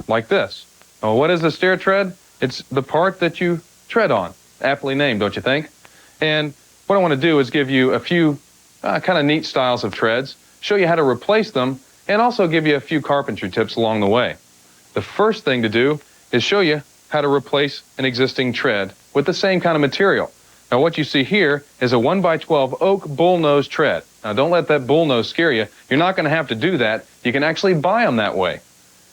like this. Well, what is a stair tread? It's the part that you tread on. Aptly named, don't you think? And what I want to do is give you a few kind of neat styles of treads, show you how to replace them, and also give you a few carpentry tips along the way. The first thing to do is show you how to replace an existing tread with the same kind of material. Now what you see here is a 1x12 oak bullnose tread. Now don't let that bullnose scare you. You're not going to have to do that. You can actually buy them that way.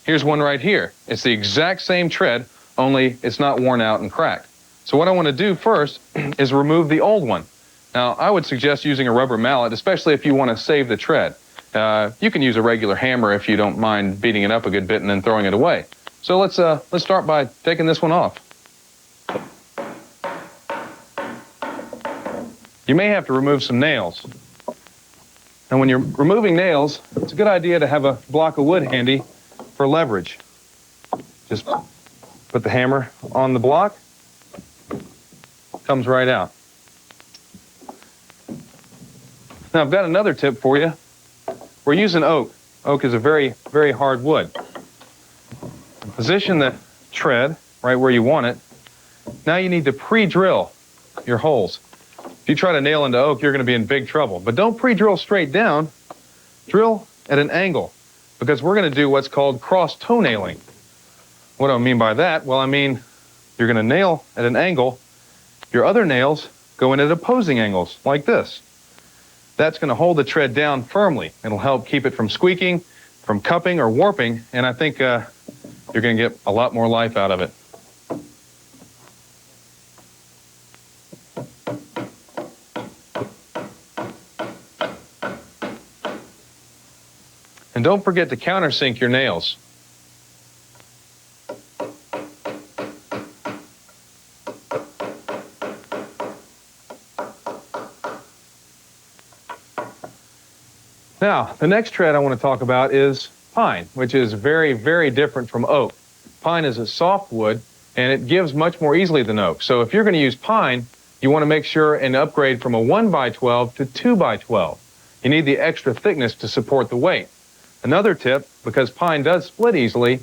Here's one right here. It's the exact same tread, only it's not worn out and cracked. So what I want to do first is remove the old one. Now I would suggest using a rubber mallet, especially if you want to save the tread. You can use a regular hammer if you don't mind beating it up a good bit and then throwing it away. So let's start by taking this one off. You may have to remove some nails. Now when you're removing nails, it's a good idea to have a block of wood handy for leverage. Just put the hammer on the block, comes right out. Now I've got another tip for you. We're using oak. Oak is a very, very hard wood. Position the tread right where you want it. Now you need to pre-drill your holes. If you try to nail into oak, you're going to be in big trouble. But don't pre-drill straight down. Drill at an angle, because we're going to do what's called cross-toe nailing. What do I mean by that? Well, I mean you're going to nail at an angle. Your other nails go in at opposing angles, like this. That's going to hold the tread down firmly. It'll help keep it from squeaking, from cupping or warping, and I think you're going to get a lot more life out of it. And don't forget to countersink your nails. Now, the next tread I want to talk about is pine, which is very, very different from oak. Pine is a soft wood, and it gives much more easily than oak. So if you're going to use pine, you want to make sure and upgrade from a 1x12 to 2x12. You need the extra thickness to support the weight. Another tip, because pine does split easily,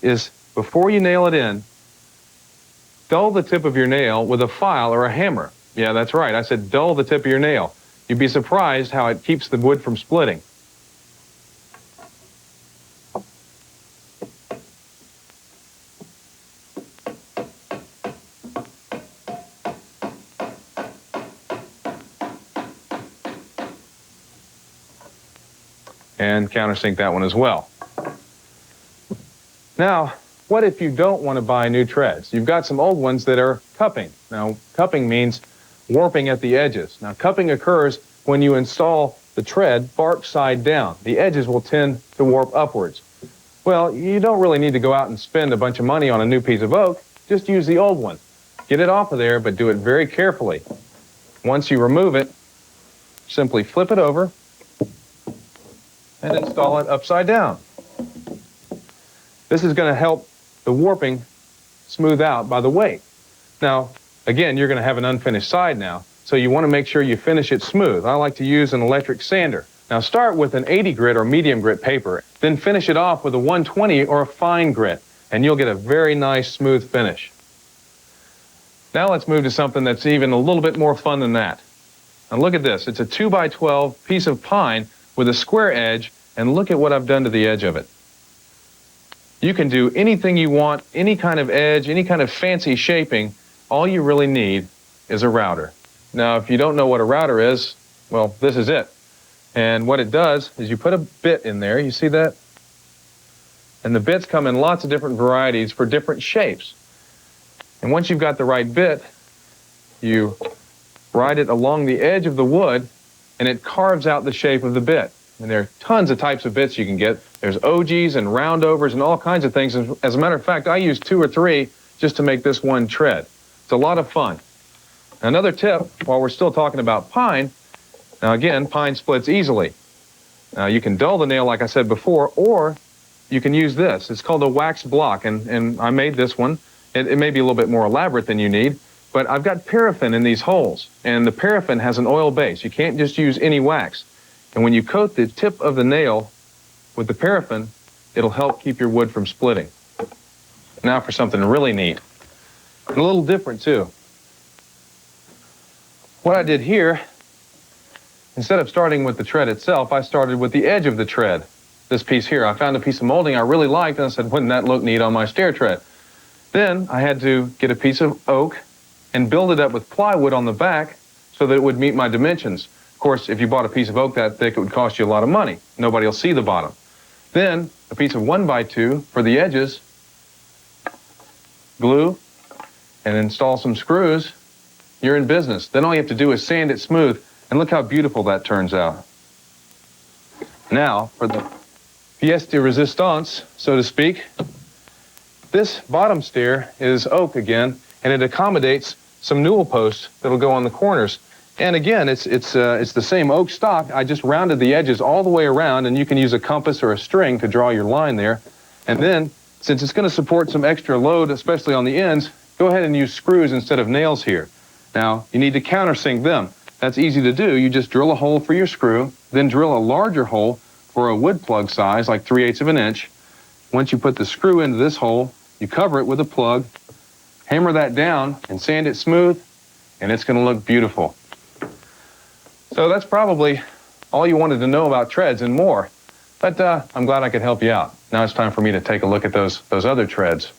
is before you nail it in, dull the tip of your nail with a file or a hammer. Yeah, that's right. I said dull the tip of your nail. You'd be surprised how it keeps the wood from splitting. And countersink that one as well. Now, what if you don't want to buy new treads? You've got some old ones that are cupping. Now, cupping means warping at the edges. Now, cupping occurs when you install the tread bark side down. The edges will tend to warp upwards. Well, you don't really need to go out and spend a bunch of money on a new piece of oak. Just use the old one. Get it off of there, but do it very carefully. Once you remove it, simply flip it over and install it upside down. This is going to help the warping smooth out by the weight. Now, again, you're going to have an unfinished side now, so you want to make sure you finish it smooth. I like to use an electric sander. Now start with an 80 grit or medium grit paper, then finish it off with a 120 or a fine grit, and you'll get a very nice smooth finish. Now let's move to something that's even a little bit more fun than that. Now look at this. It's a 2x12 piece of pine with a square edge, and look at what I've done to the edge of it. You can do anything you want, any kind of edge, any kind of fancy shaping. All you really need is a router. Now, if you don't know what a router is, well, this is it. And what it does is you put a bit in there, you see that? And the bits come in lots of different varieties for different shapes. And once you've got the right bit, you ride it along the edge of the wood, and it carves out the shape of the bit. And there are tons of types of bits you can get. There's OGs and roundovers and all kinds of things. As a matter of fact, I use 2 or 3 just to make this one tread. It's a lot of fun. Another tip, while we're still talking about pine, now again, pine splits easily. Now you can dull the nail like I said before, or you can use this. It's called a wax block, and I made this one. It may be a little bit more elaborate than you need, but I've got paraffin in these holes, and the paraffin has an oil base. You can't just use any wax. And when you coat the tip of the nail with the paraffin, it'll help keep your wood from splitting. Now for something really neat, and a little different too. What I did here, instead of starting with the tread itself, I started with the edge of the tread. This piece here, I found a piece of molding I really liked, and I said, wouldn't that look neat on my stair tread? Then I had to get a piece of oak and build it up with plywood on the back so that it would meet my dimensions. Of course, if you bought a piece of oak that thick, it would cost you a lot of money. Nobody will see the bottom. Then a piece of 1x2 for the edges, glue, and install some screws. You're in business. Then all you have to do is sand it smooth, and look how beautiful that turns out. Now, for the pièce de résistance, so to speak, this bottom stair is oak again, and it accommodates some newel posts that'll go on the corners. And again, it's the same oak stock. I just rounded the edges all the way around, and you can use a compass or a string to draw your line there. And then, since it's going to support some extra load, especially on the ends, go ahead and use screws instead of nails here. Now, you need to countersink them. That's easy to do. You just drill a hole for your screw, then drill a larger hole for a wood plug size, like 3/8 of an inch. Once you put the screw into this hole, you cover it with a plug, hammer that down, and sand it smooth, and it's going to look beautiful. So that's probably all you wanted to know about treads and more. But I'm glad I could help you out. Now it's time for me to take a look at those other treads.